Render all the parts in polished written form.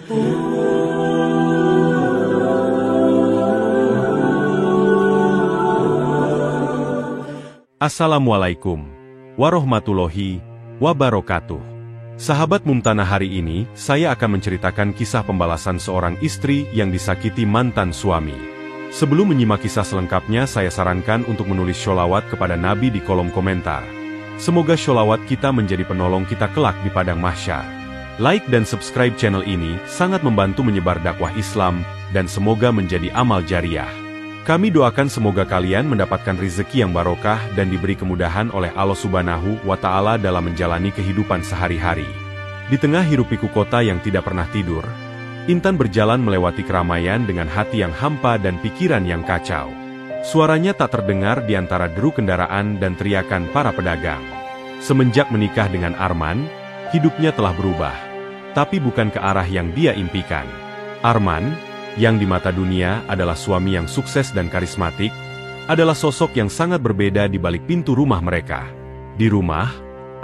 Assalamualaikum warahmatullahi wabarakatuh. Sahabat Mumtanah, hari ini saya akan menceritakan kisah pembalasan seorang istri yang disakiti mantan suami. Sebelum menyimak kisah selengkapnya, saya sarankan untuk menulis sholawat kepada Nabi di kolom komentar. Semoga sholawat kita menjadi penolong kita kelak di padang mahsyar. Like dan subscribe channel ini sangat membantu menyebar dakwah Islam dan semoga menjadi amal jariah. Kami doakan semoga kalian mendapatkan rezeki yang barokah dan diberi kemudahan oleh Allah Subhanahu wa Ta'ala dalam menjalani kehidupan sehari-hari. Di tengah hiruk-pikuk kota yang tidak pernah tidur, Intan berjalan melewati keramaian dengan hati yang hampa dan pikiran yang kacau. Suaranya tak terdengar di antara deru kendaraan dan teriakan para pedagang. Semenjak menikah dengan Arman, hidupnya telah berubah, tapi bukan ke arah yang dia impikan. Arman, yang di mata dunia adalah suami yang sukses dan karismatik, adalah sosok yang sangat berbeda di balik pintu rumah mereka. Di rumah,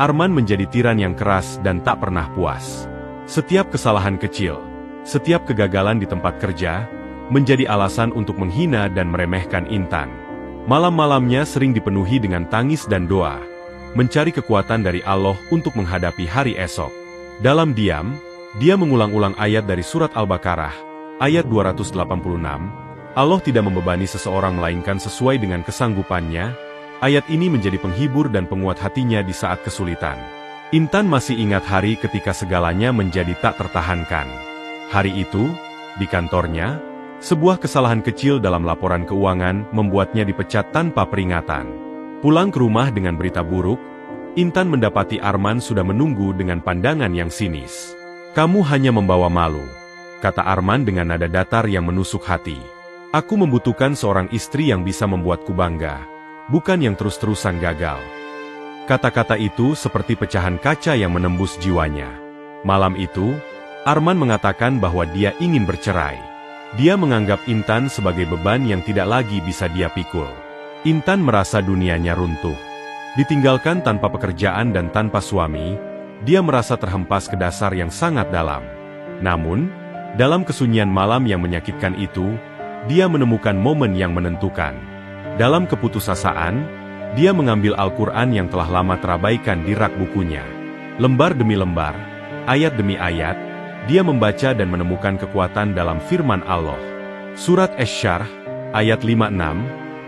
Arman menjadi tiran yang keras dan tak pernah puas. Setiap kesalahan kecil, setiap kegagalan di tempat kerja, menjadi alasan untuk menghina dan meremehkan Intan. Malam-malamnya sering dipenuhi dengan tangis dan doa, mencari kekuatan dari Allah untuk menghadapi hari esok. Dalam diam, dia mengulang-ulang ayat dari surat Al-Baqarah, ayat 286, Allah tidak membebani seseorang melainkan sesuai dengan kesanggupannya. Ayat ini menjadi penghibur dan penguat hatinya di saat kesulitan. Intan masih ingat hari ketika segalanya menjadi tak tertahankan. Hari itu, di kantornya, sebuah kesalahan kecil dalam laporan keuangan membuatnya dipecat tanpa peringatan. Pulang ke rumah dengan berita buruk, Intan mendapati Arman sudah menunggu dengan pandangan yang sinis. "Kamu hanya membawa malu," kata Arman dengan nada datar yang menusuk hati. "Aku membutuhkan seorang istri yang bisa membuatku bangga, bukan yang terus-terusan gagal." Kata-kata itu seperti pecahan kaca yang menembus jiwanya. Malam itu, Arman mengatakan bahwa dia ingin bercerai. Dia menganggap Intan sebagai beban yang tidak lagi bisa dia pikul. Intan merasa dunianya runtuh. Ditinggalkan tanpa pekerjaan dan tanpa suami, dia merasa terhempas ke dasar yang sangat dalam. Namun, dalam kesunyian malam yang menyakitkan itu, dia menemukan momen yang menentukan. Dalam keputusasaan, dia mengambil Al-Quran yang telah lama terabaikan di rak bukunya. Lembar demi lembar, ayat demi ayat, dia membaca dan menemukan kekuatan dalam firman Allah. Surat Asy-Syarh, ayat 56,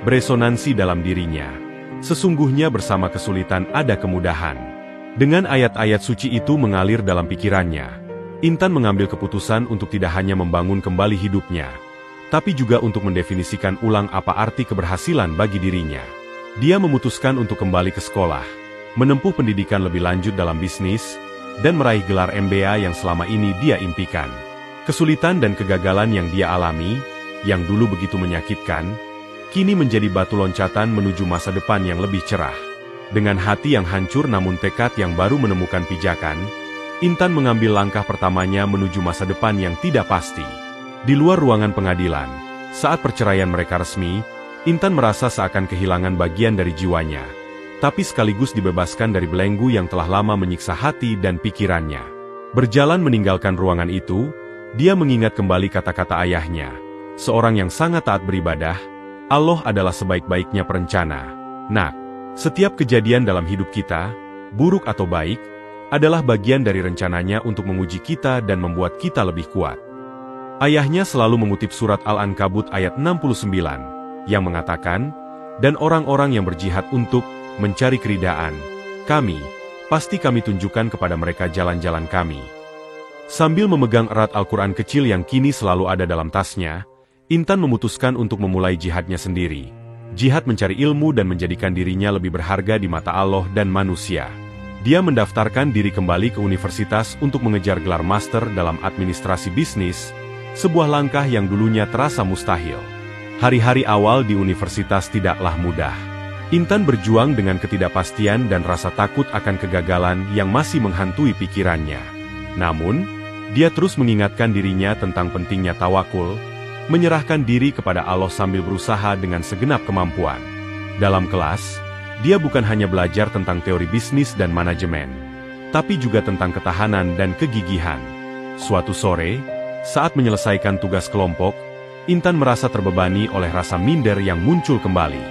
beresonansi dalam dirinya. Sesungguhnya bersama kesulitan ada kemudahan. Dengan ayat-ayat suci itu mengalir dalam pikirannya, Intan mengambil keputusan untuk tidak hanya membangun kembali hidupnya, tapi juga untuk mendefinisikan ulang apa arti keberhasilan bagi dirinya. Dia memutuskan untuk kembali ke sekolah, menempuh pendidikan lebih lanjut dalam bisnis, dan meraih gelar MBA yang selama ini dia impikan. Kesulitan dan kegagalan yang dia alami, yang dulu begitu menyakitkan, kini menjadi batu loncatan menuju masa depan yang lebih cerah. Dengan hati yang hancur namun tekad yang baru menemukan pijakan, Intan mengambil langkah pertamanya menuju masa depan yang tidak pasti. Di luar ruangan pengadilan, saat perceraian mereka resmi, Intan merasa seakan kehilangan bagian dari jiwanya, tapi sekaligus dibebaskan dari belenggu yang telah lama menyiksa hati dan pikirannya. Berjalan meninggalkan ruangan itu, dia mengingat kembali kata-kata ayahnya, seorang yang sangat taat beribadah, Allah adalah sebaik-baiknya perencana. Nak, setiap kejadian dalam hidup kita, buruk atau baik, adalah bagian dari rencananya untuk menguji kita dan membuat kita lebih kuat. Ayahnya selalu mengutip surat Al-Ankabut ayat 69, yang mengatakan, dan orang-orang yang berjihad untuk mencari keridaan kami, pasti kami tunjukkan kepada mereka jalan-jalan kami. Sambil memegang erat Al-Quran kecil yang kini selalu ada dalam tasnya, Intan memutuskan untuk memulai jihadnya sendiri. Jihad mencari ilmu dan menjadikan dirinya lebih berharga di mata Allah dan manusia. Dia mendaftarkan diri kembali ke universitas untuk mengejar gelar master dalam administrasi bisnis, sebuah langkah yang dulunya terasa mustahil. Hari-hari awal di universitas tidaklah mudah. Intan berjuang dengan ketidakpastian dan rasa takut akan kegagalan yang masih menghantui pikirannya. Namun, dia terus mengingatkan dirinya tentang pentingnya tawakul, menyerahkan diri kepada Allah sambil berusaha dengan segenap kemampuan. Dalam kelas, dia bukan hanya belajar tentang teori bisnis dan manajemen, tapi juga tentang ketahanan dan kegigihan. Suatu sore, Saat menyelesaikan tugas kelompok, Intan merasa terbebani oleh rasa minder yang muncul kembali.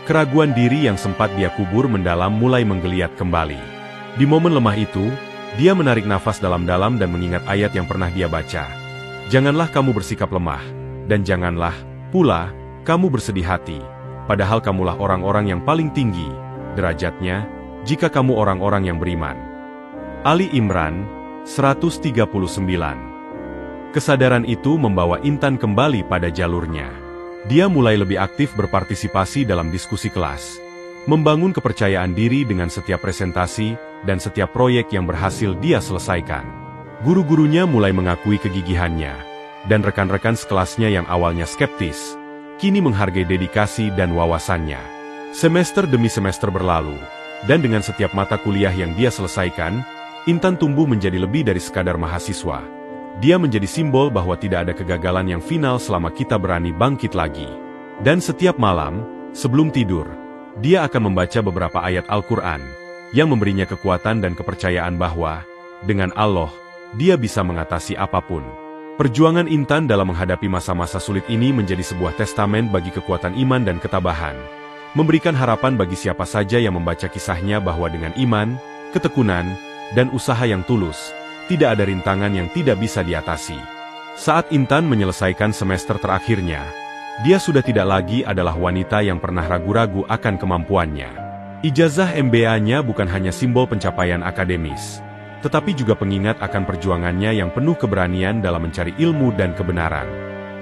Keraguan diri yang sempat dia kubur mendalam mulai menggeliat kembali. Di momen lemah itu, dia menarik nafas dalam-dalam dan mengingat ayat yang pernah dia baca. Janganlah kamu bersikap lemah, dan janganlah, pula, kamu bersedih hati, padahal kamulah orang-orang yang paling tinggi derajatnya, jika kamu orang-orang yang beriman. Ali Imran, 139. Kesadaran itu membawa Intan kembali pada jalurnya. Dia mulai lebih aktif berpartisipasi dalam diskusi kelas, membangun kepercayaan diri dengan setiap presentasi dan setiap proyek yang berhasil dia selesaikan. Guru-gurunya mulai mengakui kegigihannya, dan rekan-rekan sekelasnya yang awalnya skeptis, kini menghargai dedikasi dan wawasannya. Semester demi semester berlalu, dan dengan setiap mata kuliah yang dia selesaikan, Intan tumbuh menjadi lebih dari sekadar mahasiswa. Dia menjadi simbol bahwa tidak ada kegagalan yang final selama kita berani bangkit lagi. Dan setiap malam, sebelum tidur, dia akan membaca beberapa ayat Al-Quran, yang memberinya kekuatan dan kepercayaan bahwa, dengan Allah, dia bisa mengatasi apapun. Perjuangan Intan dalam menghadapi masa-masa sulit ini menjadi sebuah testamen bagi kekuatan iman dan ketabahan, memberikan harapan bagi siapa saja yang membaca kisahnya bahwa dengan iman, ketekunan, dan usaha yang tulus, tidak ada rintangan yang tidak bisa diatasi. Saat Intan menyelesaikan semester terakhirnya, dia sudah tidak lagi adalah wanita yang pernah ragu-ragu akan kemampuannya. Ijazah MBA-nya bukan hanya simbol pencapaian akademis, tetapi juga pengingat akan perjuangannya yang penuh keberanian dalam mencari ilmu dan kebenaran.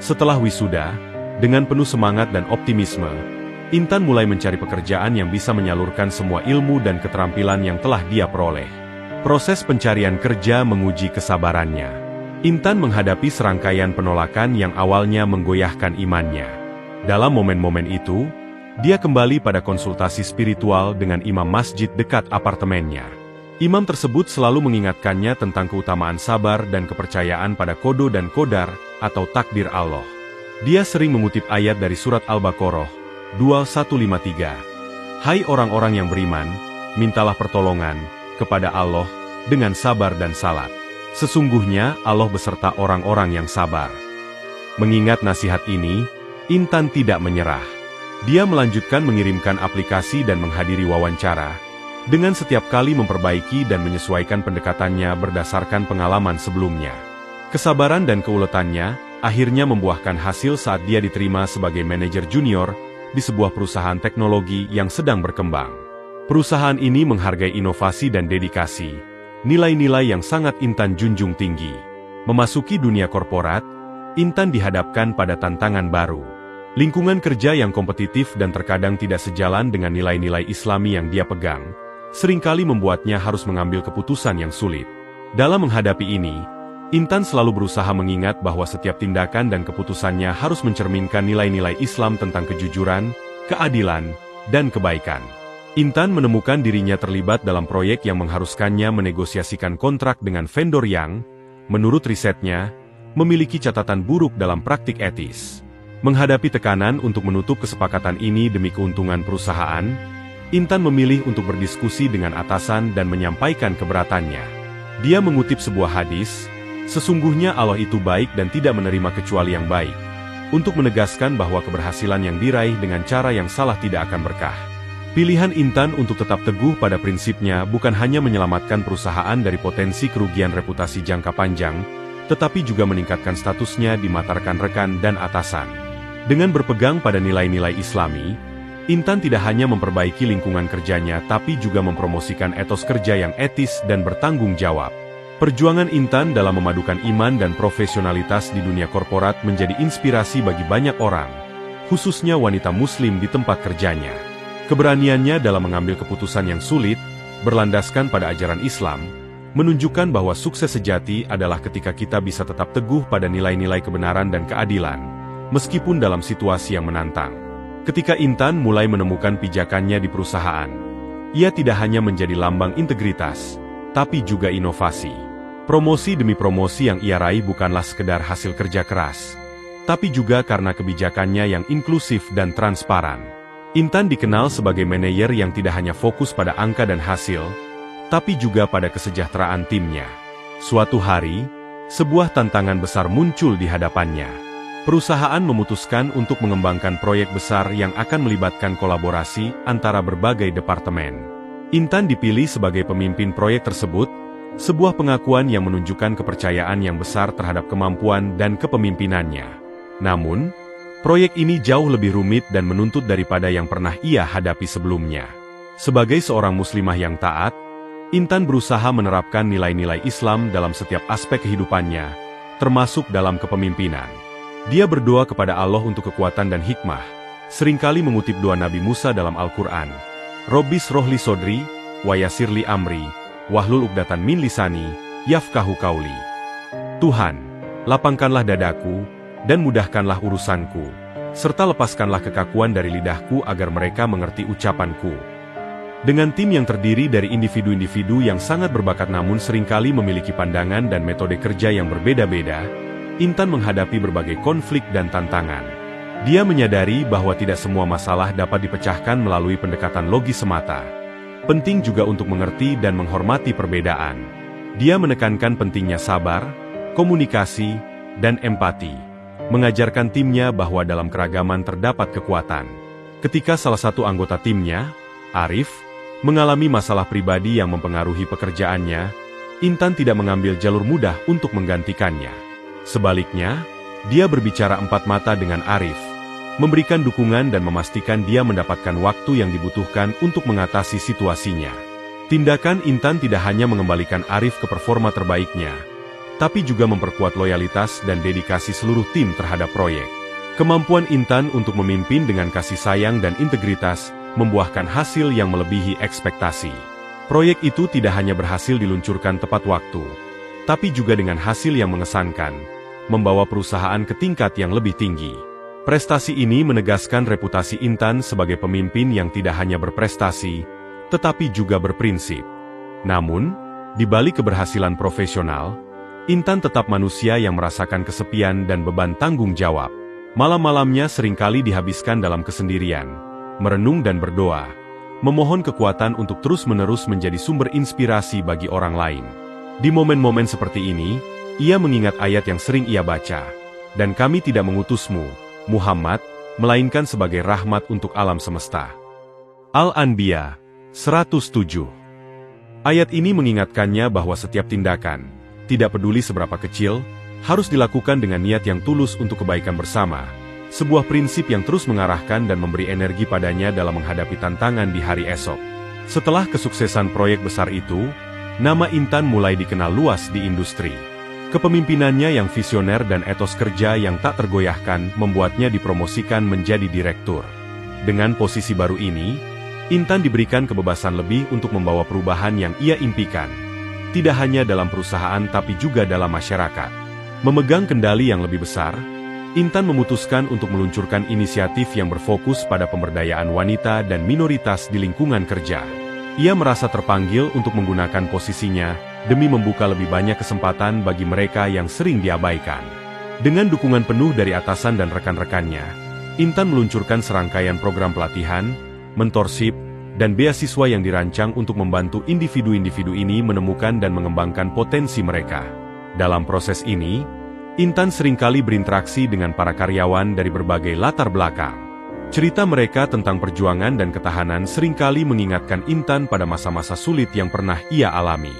Setelah wisuda, dengan penuh semangat dan optimisme, Intan mulai mencari pekerjaan yang bisa menyalurkan semua ilmu dan keterampilan yang telah dia peroleh. Proses pencarian kerja menguji kesabarannya. Intan menghadapi serangkaian penolakan yang awalnya menggoyahkan imannya. Dalam momen-momen itu, dia kembali pada konsultasi spiritual dengan imam masjid dekat apartemennya. Imam tersebut selalu mengingatkannya tentang keutamaan sabar dan kepercayaan pada kodo dan kodar atau takdir Allah. Dia sering mengutip ayat dari surat Al-Baqarah 2153. Hai orang-orang yang beriman, mintalah pertolongan kepada Allah dengan sabar dan salat. Sesungguhnya Allah beserta orang-orang yang sabar. Mengingat nasihat ini, Intan tidak menyerah. Dia melanjutkan mengirimkan aplikasi dan menghadiri wawancara, dengan setiap kali memperbaiki dan menyesuaikan pendekatannya berdasarkan pengalaman sebelumnya. Kesabaran dan keuletannya akhirnya membuahkan hasil saat dia diterima sebagai manajer junior di sebuah perusahaan teknologi yang sedang berkembang. Perusahaan ini menghargai inovasi dan dedikasi, nilai-nilai yang sangat Intan junjung tinggi. Memasuki dunia korporat, Intan dihadapkan pada tantangan baru. Lingkungan kerja yang kompetitif dan terkadang tidak sejalan dengan nilai-nilai Islami yang dia pegang, seringkali membuatnya harus mengambil keputusan yang sulit. Dalam menghadapi ini, Intan selalu berusaha mengingat bahwa setiap tindakan dan keputusannya harus mencerminkan nilai-nilai Islam tentang kejujuran, keadilan, dan kebaikan. Intan menemukan dirinya terlibat dalam proyek yang mengharuskannya menegosiasikan kontrak dengan vendor yang, menurut risetnya, memiliki catatan buruk dalam praktik etis. Menghadapi tekanan untuk menutup kesepakatan ini demi keuntungan perusahaan, Intan memilih untuk berdiskusi dengan atasan dan menyampaikan keberatannya. Dia mengutip sebuah hadis, sesungguhnya Allah itu baik dan tidak menerima kecuali yang baik, untuk menegaskan bahwa keberhasilan yang diraih dengan cara yang salah tidak akan berkah. Pilihan Intan untuk tetap teguh pada prinsipnya bukan hanya menyelamatkan perusahaan dari potensi kerugian reputasi jangka panjang, tetapi juga meningkatkan statusnya di mata rekan-rekan dan atasan. Dengan berpegang pada nilai-nilai Islami, Intan tidak hanya memperbaiki lingkungan kerjanya tapi juga mempromosikan etos kerja yang etis dan bertanggung jawab. Perjuangan Intan dalam memadukan iman dan profesionalitas di dunia korporat menjadi inspirasi bagi banyak orang, khususnya wanita muslim di tempat kerjanya. Keberaniannya dalam mengambil keputusan yang sulit, berlandaskan pada ajaran Islam, menunjukkan bahwa sukses sejati adalah ketika kita bisa tetap teguh pada nilai-nilai kebenaran dan keadilan, meskipun dalam situasi yang menantang. Ketika Intan mulai menemukan pijakannya di perusahaan, ia tidak hanya menjadi lambang integritas, tapi juga inovasi. Promosi demi promosi yang ia raih bukanlah sekedar hasil kerja keras, tapi juga karena kebijakannya yang inklusif dan transparan. Intan dikenal sebagai manajer yang tidak hanya fokus pada angka dan hasil, tapi juga pada kesejahteraan timnya. Suatu hari, sebuah tantangan besar muncul di hadapannya. Perusahaan memutuskan untuk mengembangkan proyek besar yang akan melibatkan kolaborasi antara berbagai departemen. Intan dipilih sebagai pemimpin proyek tersebut, sebuah pengakuan yang menunjukkan kepercayaan yang besar terhadap kemampuan dan kepemimpinannya. Namun, proyek ini jauh lebih rumit dan menuntut daripada yang pernah ia hadapi sebelumnya. Sebagai seorang muslimah yang taat, Intan berusaha menerapkan nilai-nilai Islam dalam setiap aspek kehidupannya, termasuk dalam kepemimpinan. Dia berdoa kepada Allah untuk kekuatan dan hikmah, seringkali mengutip doa Nabi Musa dalam Al-Quran. Robbis rohli sodri, wa yasirli amri, wahlul uqdatan min lisani, yafkahu kauli. Tuhan, lapangkanlah dadaku, dan mudahkanlah urusanku, serta lepaskanlah kekakuan dari lidahku agar mereka mengerti ucapanku. Dengan tim yang terdiri dari individu-individu yang sangat berbakat namun seringkali memiliki pandangan dan metode kerja yang berbeda-beda, Intan menghadapi berbagai konflik dan tantangan. Dia menyadari bahwa tidak semua masalah dapat dipecahkan melalui pendekatan logis semata. Penting juga untuk mengerti dan menghormati perbedaan. Dia menekankan pentingnya sabar, komunikasi, dan empati, mengajarkan timnya bahwa dalam keragaman terdapat kekuatan. Ketika salah satu anggota timnya, Arif, mengalami masalah pribadi yang mempengaruhi pekerjaannya, Intan tidak mengambil jalur mudah untuk menggantikannya. Sebaliknya, dia berbicara empat mata dengan Arif, memberikan dukungan dan memastikan dia mendapatkan waktu yang dibutuhkan untuk mengatasi situasinya. Tindakan Intan tidak hanya mengembalikan Arif ke performa terbaiknya, tapi juga memperkuat loyalitas dan dedikasi seluruh tim terhadap proyek. Kemampuan Intan untuk memimpin dengan kasih sayang dan integritas membuahkan hasil yang melebihi ekspektasi. Proyek itu tidak hanya berhasil diluncurkan tepat waktu, tapi juga dengan hasil yang mengesankan, membawa perusahaan ke tingkat yang lebih tinggi. Prestasi ini menegaskan reputasi Intan sebagai pemimpin yang tidak hanya berprestasi, tetapi juga berprinsip. Namun, di balik keberhasilan profesional, Intan tetap manusia yang merasakan kesepian dan beban tanggung jawab. Malam-malamnya seringkali dihabiskan dalam kesendirian, merenung dan berdoa, memohon kekuatan untuk terus-menerus menjadi sumber inspirasi bagi orang lain. Di momen-momen seperti ini, ia mengingat ayat yang sering ia baca, "Dan kami tidak mengutusmu, Muhammad, melainkan sebagai rahmat untuk alam semesta." Al-Anbiya 107. Ayat ini mengingatkannya bahwa setiap tindakan, tidak peduli seberapa kecil, harus dilakukan dengan niat yang tulus untuk kebaikan bersama. Sebuah prinsip yang terus mengarahkan dan memberi energi padanya dalam menghadapi tantangan di hari esok. Setelah kesuksesan proyek besar itu, nama Intan mulai dikenal luas di industri. Kepemimpinannya yang visioner dan etos kerja yang tak tergoyahkan membuatnya dipromosikan menjadi direktur. Dengan posisi baru ini, Intan diberikan kebebasan lebih untuk membawa perubahan yang ia impikan. Tidak hanya dalam perusahaan tapi juga dalam masyarakat. Memegang kendali yang lebih besar, Intan memutuskan untuk meluncurkan inisiatif yang berfokus pada pemberdayaan wanita dan minoritas di lingkungan kerja. Ia merasa terpanggil untuk menggunakan posisinya demi membuka lebih banyak kesempatan bagi mereka yang sering diabaikan. Dengan dukungan penuh dari atasan dan rekan-rekannya, Intan meluncurkan serangkaian program pelatihan, mentorship, dan beasiswa yang dirancang untuk membantu individu-individu ini menemukan dan mengembangkan potensi mereka. Dalam proses ini, Intan seringkali berinteraksi dengan para karyawan dari berbagai latar belakang. Cerita mereka tentang perjuangan dan ketahanan seringkali mengingatkan Intan pada masa-masa sulit yang pernah ia alami.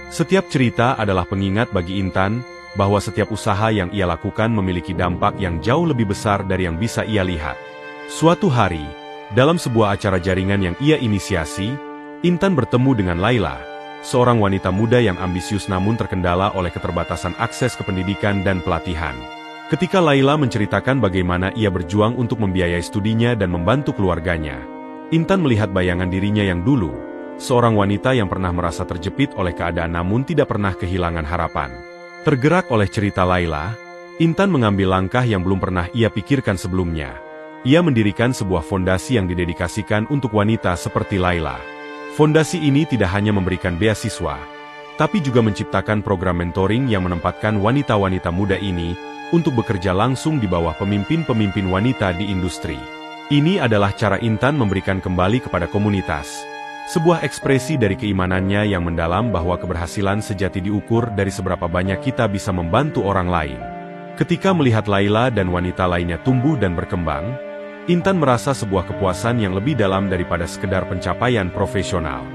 Setiap cerita adalah pengingat bagi Intan bahwa setiap usaha yang ia lakukan memiliki dampak yang jauh lebih besar dari yang bisa ia lihat. Suatu hari, dalam sebuah acara jaringan yang ia inisiasi, Intan bertemu dengan Laila, seorang wanita muda yang ambisius namun terkendala oleh keterbatasan akses ke pendidikan dan pelatihan. Ketika Laila menceritakan bagaimana ia berjuang untuk membiayai studinya dan membantu keluarganya, Intan melihat bayangan dirinya yang dulu, seorang wanita yang pernah merasa terjepit oleh keadaan namun tidak pernah kehilangan harapan. Tergerak oleh cerita Laila, Intan mengambil langkah yang belum pernah ia pikirkan sebelumnya. Ia mendirikan sebuah fondasi yang didedikasikan untuk wanita seperti Laila. Fondasi ini tidak hanya memberikan beasiswa, tapi juga menciptakan program mentoring yang menempatkan wanita-wanita muda ini untuk bekerja langsung di bawah pemimpin-pemimpin wanita di industri. Ini adalah cara Intan memberikan kembali kepada komunitas. Sebuah ekspresi dari keimanannya yang mendalam bahwa keberhasilan sejati diukur dari seberapa banyak kita bisa membantu orang lain. Ketika melihat Laila dan wanita lainnya tumbuh dan berkembang, Intan merasa sebuah kepuasan yang lebih dalam daripada sekedar pencapaian profesional.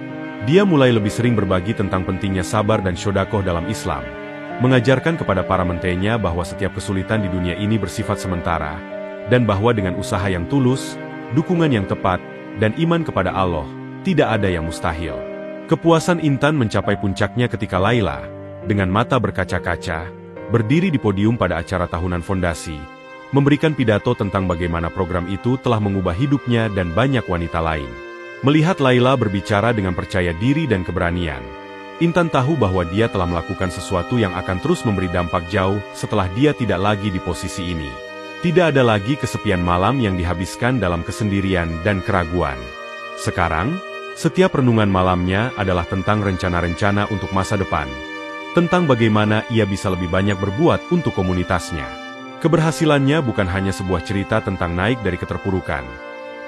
Dia mulai lebih sering berbagi tentang pentingnya sabar dan shodaqoh dalam Islam, mengajarkan kepada para mentenya bahwa setiap kesulitan di dunia ini bersifat sementara, dan bahwa dengan usaha yang tulus, dukungan yang tepat, dan iman kepada Allah, tidak ada yang mustahil. Kepuasan Intan mencapai puncaknya ketika Laila, dengan mata berkaca-kaca, berdiri di podium pada acara tahunan fondasi, memberikan pidato tentang bagaimana program itu telah mengubah hidupnya dan banyak wanita lain. Melihat Laila berbicara dengan percaya diri dan keberanian, Intan tahu bahwa dia telah melakukan sesuatu yang akan terus memberi dampak jauh setelah dia tidak lagi di posisi ini. Tidak ada lagi kesepian malam yang dihabiskan dalam kesendirian dan keraguan. Sekarang, setiap renungan malamnya adalah tentang rencana-rencana untuk masa depan, tentang bagaimana ia bisa lebih banyak berbuat untuk komunitasnya. Keberhasilannya bukan hanya sebuah cerita tentang naik dari keterpurukan,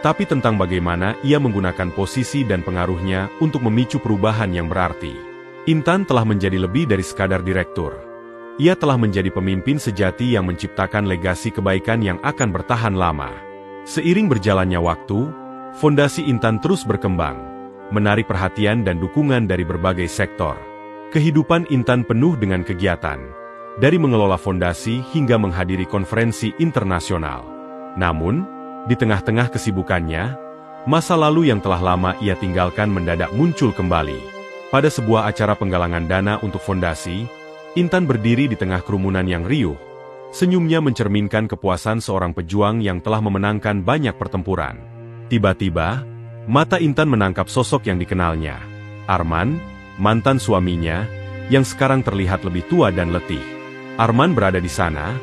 tapi tentang bagaimana ia menggunakan posisi dan pengaruhnya untuk memicu perubahan yang berarti. Intan telah menjadi lebih dari sekadar direktur. Ia telah menjadi pemimpin sejati yang menciptakan legasi kebaikan yang akan bertahan lama. Seiring berjalannya waktu, fondasi Intan terus berkembang, menarik perhatian dan dukungan dari berbagai sektor. Kehidupan Intan penuh dengan kegiatan, dari mengelola fondasi hingga menghadiri konferensi internasional. Namun, di tengah-tengah kesibukannya, masa lalu yang telah lama ia tinggalkan mendadak muncul kembali. Pada sebuah acara penggalangan dana untuk fondasi, Intan berdiri di tengah kerumunan yang riuh. Senyumnya mencerminkan kepuasan seorang pejuang yang telah memenangkan banyak pertempuran. Tiba-tiba, mata Intan menangkap sosok yang dikenalnya, Arman, mantan suaminya, yang sekarang terlihat lebih tua dan letih. Arman berada di sana,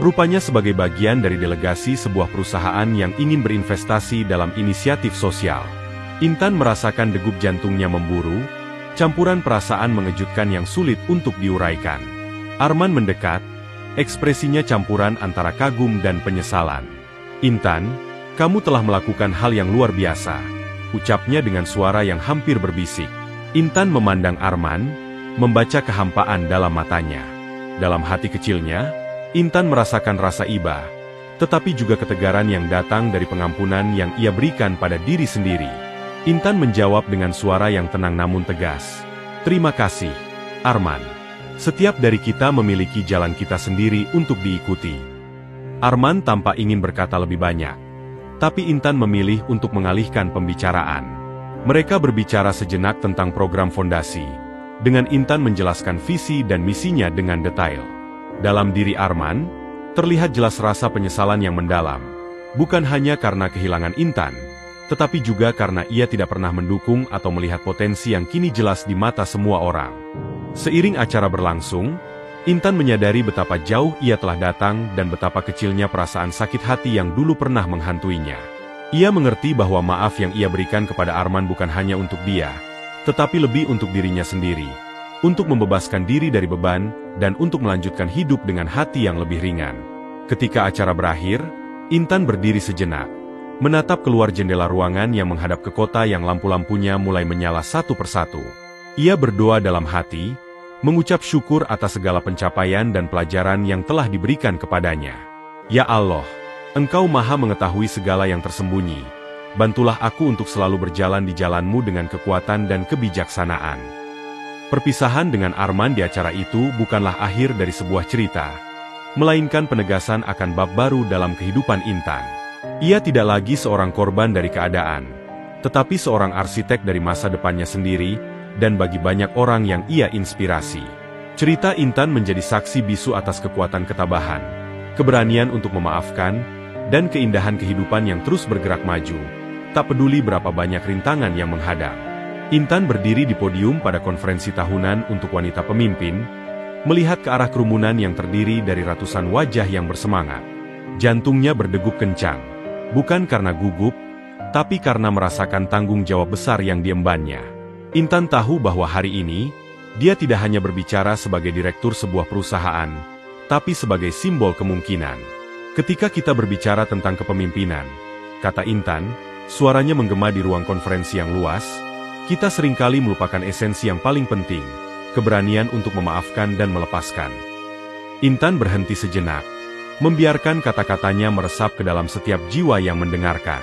rupanya sebagai bagian dari delegasi sebuah perusahaan yang ingin berinvestasi dalam inisiatif sosial. Intan merasakan degup jantungnya memburu, campuran perasaan mengejutkan yang sulit untuk diuraikan. Arman mendekat, ekspresinya campuran antara kagum dan penyesalan. "Intan, kamu telah melakukan hal yang luar biasa," ucapnya dengan suara yang hampir berbisik. Intan memandang Arman, membaca kehampaan dalam matanya. Dalam hati kecilnya, Intan merasakan rasa iba, tetapi juga ketegaran yang datang dari pengampunan yang ia berikan pada diri sendiri. Intan menjawab dengan suara yang tenang namun tegas. "Terima kasih, Arman. Setiap dari kita memiliki jalan kita sendiri untuk diikuti." Arman tampak ingin berkata lebih banyak, tapi Intan memilih untuk mengalihkan pembicaraan. Mereka berbicara sejenak tentang program fondasi, dengan Intan menjelaskan visi dan misinya dengan detail. Dalam diri Arman, terlihat jelas rasa penyesalan yang mendalam, bukan hanya karena kehilangan Intan, tetapi juga karena ia tidak pernah mendukung atau melihat potensi yang kini jelas di mata semua orang. Seiring acara berlangsung, Intan menyadari betapa jauh ia telah datang dan betapa kecilnya perasaan sakit hati yang dulu pernah menghantuinya. Ia mengerti bahwa maaf yang ia berikan kepada Arman bukan hanya untuk dia, tetapi lebih untuk dirinya sendiri, untuk membebaskan diri dari beban, dan untuk melanjutkan hidup dengan hati yang lebih ringan. Ketika acara berakhir, Intan berdiri sejenak, menatap keluar jendela ruangan yang menghadap ke kota yang lampu-lampunya mulai menyala satu persatu. Ia berdoa dalam hati, mengucap syukur atas segala pencapaian dan pelajaran yang telah diberikan kepadanya. "Ya Allah, Engkau Maha mengetahui segala yang tersembunyi. Bantulah aku untuk selalu berjalan di jalan-Mu dengan kekuatan dan kebijaksanaan." Perpisahan dengan Arman di acara itu bukanlah akhir dari sebuah cerita, melainkan penegasan akan bab baru dalam kehidupan Intan. Ia tidak lagi seorang korban dari keadaan, tetapi seorang arsitek dari masa depannya sendiri, dan bagi banyak orang yang ia inspirasi. Cerita Intan menjadi saksi bisu atas kekuatan ketabahan, keberanian untuk memaafkan, dan keindahan kehidupan yang terus bergerak maju, tak peduli berapa banyak rintangan yang menghadap. Intan berdiri di podium pada konferensi tahunan untuk wanita pemimpin, melihat ke arah kerumunan yang terdiri dari ratusan wajah yang bersemangat. Jantungnya berdegup kencang, bukan karena gugup, tapi karena merasakan tanggung jawab besar yang diembannya. Intan tahu bahwa hari ini, dia tidak hanya berbicara sebagai direktur sebuah perusahaan, tapi sebagai simbol kemungkinan. "Ketika kita berbicara tentang kepemimpinan," kata Intan, suaranya menggema di ruang konferensi yang luas, kita seringkali melupakan esensi yang paling penting, keberanian untuk memaafkan dan melepaskan. Intan berhenti sejenak, membiarkan kata-katanya meresap ke dalam setiap jiwa yang mendengarkan.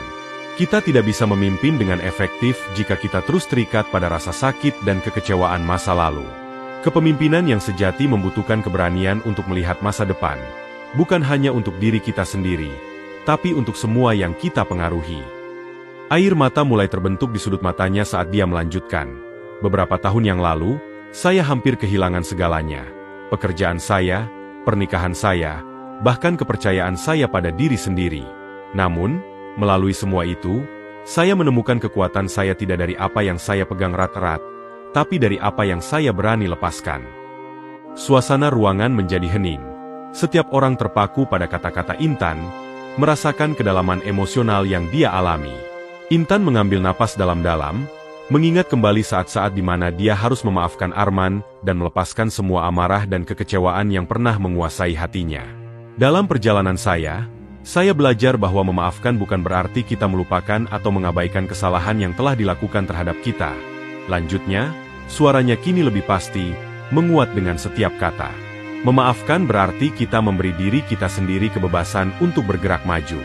Kita tidak bisa memimpin dengan efektif jika kita terus terikat pada rasa sakit dan kekecewaan masa lalu. Kepemimpinan yang sejati membutuhkan keberanian untuk melihat masa depan, bukan hanya untuk diri kita sendiri, tapi untuk semua yang kita pengaruhi. Air mata mulai terbentuk di sudut matanya saat dia melanjutkan. Beberapa tahun yang lalu, saya hampir kehilangan segalanya. Pekerjaan saya, pernikahan saya, bahkan kepercayaan saya pada diri sendiri. Namun, melalui semua itu, saya menemukan kekuatan saya tidak dari apa yang saya pegang erat-erat, tapi dari apa yang saya berani lepaskan. Suasana ruangan menjadi hening. Setiap orang terpaku pada kata-kata Intan, merasakan kedalaman emosional yang dia alami. Intan mengambil napas dalam-dalam, mengingat kembali saat-saat di mana dia harus memaafkan Arman dan melepaskan semua amarah dan kekecewaan yang pernah menguasai hatinya. Dalam perjalanan saya belajar bahwa memaafkan bukan berarti kita melupakan atau mengabaikan kesalahan yang telah dilakukan terhadap kita. Lanjutnya, suaranya kini lebih pasti, menguat dengan setiap kata. Memaafkan berarti kita memberi diri kita sendiri kebebasan untuk bergerak maju.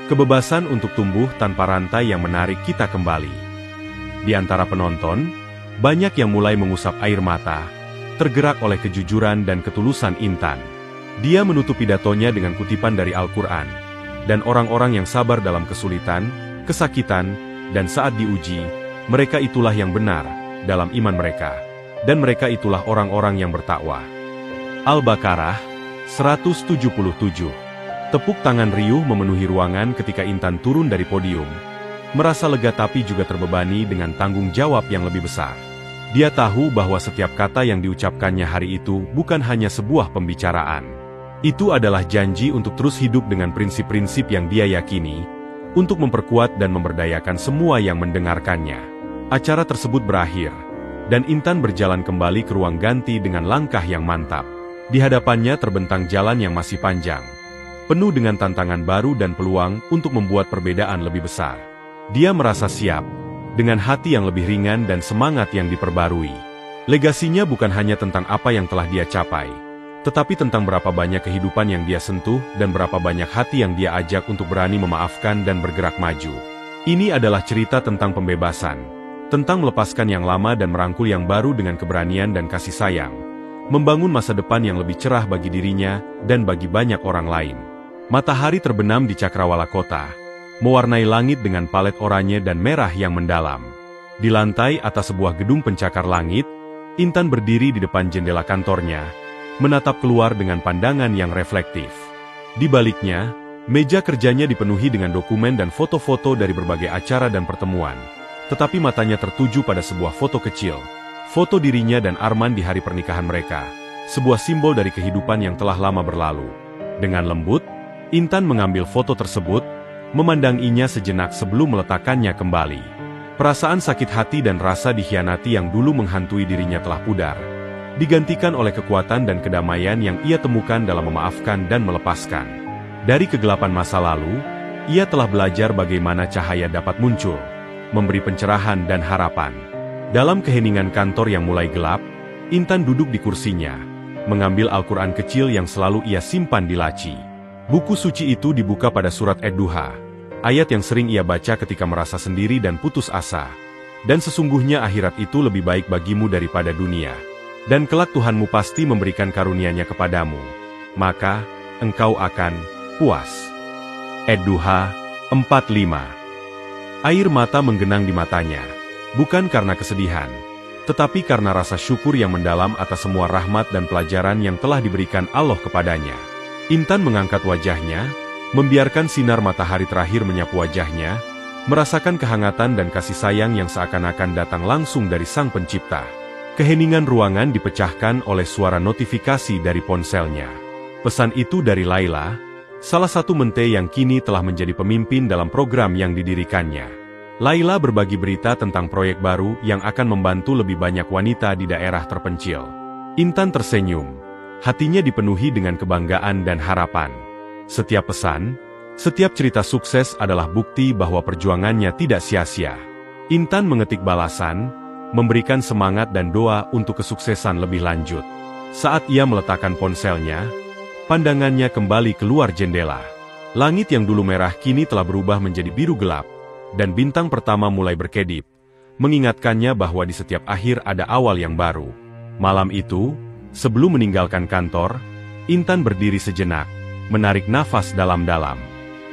Kebebasan untuk tumbuh tanpa rantai yang menarik kita kembali. Di antara penonton, banyak yang mulai mengusap air mata, tergerak oleh kejujuran dan ketulusan Intan. Dia menutup pidatonya dengan kutipan dari Al-Quran. Dan orang-orang yang sabar dalam kesulitan, kesakitan, dan saat diuji, mereka itulah yang benar dalam iman mereka. Dan mereka itulah orang-orang yang bertakwa. Al-Baqarah 177. Tepuk tangan riuh memenuhi ruangan ketika Intan turun dari podium. Merasa lega tapi juga terbebani dengan tanggung jawab yang lebih besar. Dia tahu bahwa setiap kata yang diucapkannya hari itu bukan hanya sebuah pembicaraan. Itu adalah janji untuk terus hidup dengan prinsip-prinsip yang dia yakini, untuk memperkuat dan memberdayakan semua yang mendengarkannya. Acara tersebut berakhir, dan Intan berjalan kembali ke ruang ganti dengan langkah yang mantap. Di hadapannya terbentang jalan yang masih panjang, penuh dengan tantangan baru dan peluang untuk membuat perbedaan lebih besar. Dia merasa siap, dengan hati yang lebih ringan dan semangat yang diperbarui. Legasinya bukan hanya tentang apa yang telah dia capai, tetapi tentang berapa banyak kehidupan yang dia sentuh dan berapa banyak hati yang dia ajak untuk berani memaafkan dan bergerak maju. Ini adalah cerita tentang pembebasan, tentang melepaskan yang lama dan merangkul yang baru dengan keberanian dan kasih sayang, membangun masa depan yang lebih cerah bagi dirinya dan bagi banyak orang lain. Matahari terbenam di cakrawala kota, mewarnai langit dengan palet oranye dan merah yang mendalam. Di lantai atas sebuah gedung pencakar langit, Intan berdiri di depan jendela kantornya, menatap keluar dengan pandangan yang reflektif. Di baliknya, meja kerjanya dipenuhi dengan dokumen dan foto-foto dari berbagai acara dan pertemuan. Tetapi matanya tertuju pada sebuah foto kecil, foto dirinya dan Arman di hari pernikahan mereka, sebuah simbol dari kehidupan yang telah lama berlalu. Dengan lembut, Intan mengambil foto tersebut, memandanginya sejenak sebelum meletakkannya kembali. Perasaan sakit hati dan rasa dikhianati yang dulu menghantui dirinya telah pudar, digantikan oleh kekuatan dan kedamaian yang ia temukan dalam memaafkan dan melepaskan. Dari kegelapan masa lalu, ia telah belajar bagaimana cahaya dapat muncul, memberi pencerahan dan harapan. Dalam keheningan kantor yang mulai gelap, Intan duduk di kursinya, mengambil Al-Quran kecil yang selalu ia simpan di laci. Buku suci itu dibuka pada surat Ad-Duha, ayat yang sering ia baca ketika merasa sendiri dan putus asa. Dan sesungguhnya akhirat itu lebih baik bagimu daripada dunia. Dan kelak Tuhanmu pasti memberikan karunia-Nya kepadamu, maka engkau akan puas. Ad-Duha 45. Air mata menggenang di matanya, bukan karena kesedihan, tetapi karena rasa syukur yang mendalam atas semua rahmat dan pelajaran yang telah diberikan Allah kepadanya. Intan mengangkat wajahnya, membiarkan sinar matahari terakhir menyapu wajahnya, merasakan kehangatan dan kasih sayang yang seakan-akan datang langsung dari Sang Pencipta. Keheningan ruangan dipecahkan oleh suara notifikasi dari ponselnya. Pesan itu dari Laila, salah satu mente yang kini telah menjadi pemimpin dalam program yang didirikannya. Laila berbagi berita tentang proyek baru yang akan membantu lebih banyak wanita di daerah terpencil. Intan tersenyum, hatinya dipenuhi dengan kebanggaan dan harapan. Setiap pesan, setiap cerita sukses adalah bukti bahwa perjuangannya tidak sia-sia. Intan mengetik balasan, memberikan semangat dan doa untuk kesuksesan lebih lanjut. Saat ia meletakkan ponselnya, pandangannya kembali keluar jendela. Langit yang dulu merah kini telah berubah menjadi biru gelap, dan bintang pertama mulai berkedip, mengingatkannya bahwa di setiap akhir ada awal yang baru. Malam itu, sebelum meninggalkan kantor, Intan berdiri sejenak, menarik nafas dalam-dalam.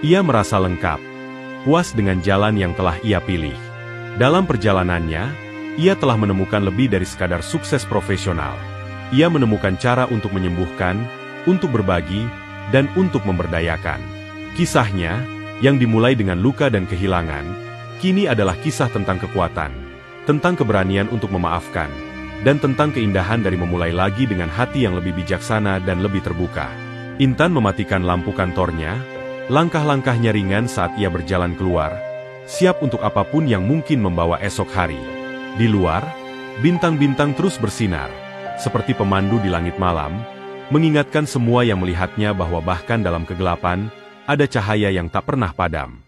Ia merasa lengkap, puas dengan jalan yang telah ia pilih. Dalam perjalanannya, ia telah menemukan lebih dari sekadar sukses profesional. Ia menemukan cara untuk menyembuhkan, untuk berbagi, dan untuk memberdayakan. Kisahnya, yang dimulai dengan luka dan kehilangan, kini adalah kisah tentang kekuatan, tentang keberanian untuk memaafkan, dan tentang keindahan dari memulai lagi dengan hati yang lebih bijaksana dan lebih terbuka. Intan mematikan lampu kantornya, langkah-langkahnya ringan saat ia berjalan keluar, siap untuk apapun yang mungkin membawa esok hari. Di luar, bintang-bintang terus bersinar, seperti pemandu di langit malam, mengingatkan semua yang melihatnya bahwa bahkan dalam kegelapan, ada cahaya yang tak pernah padam.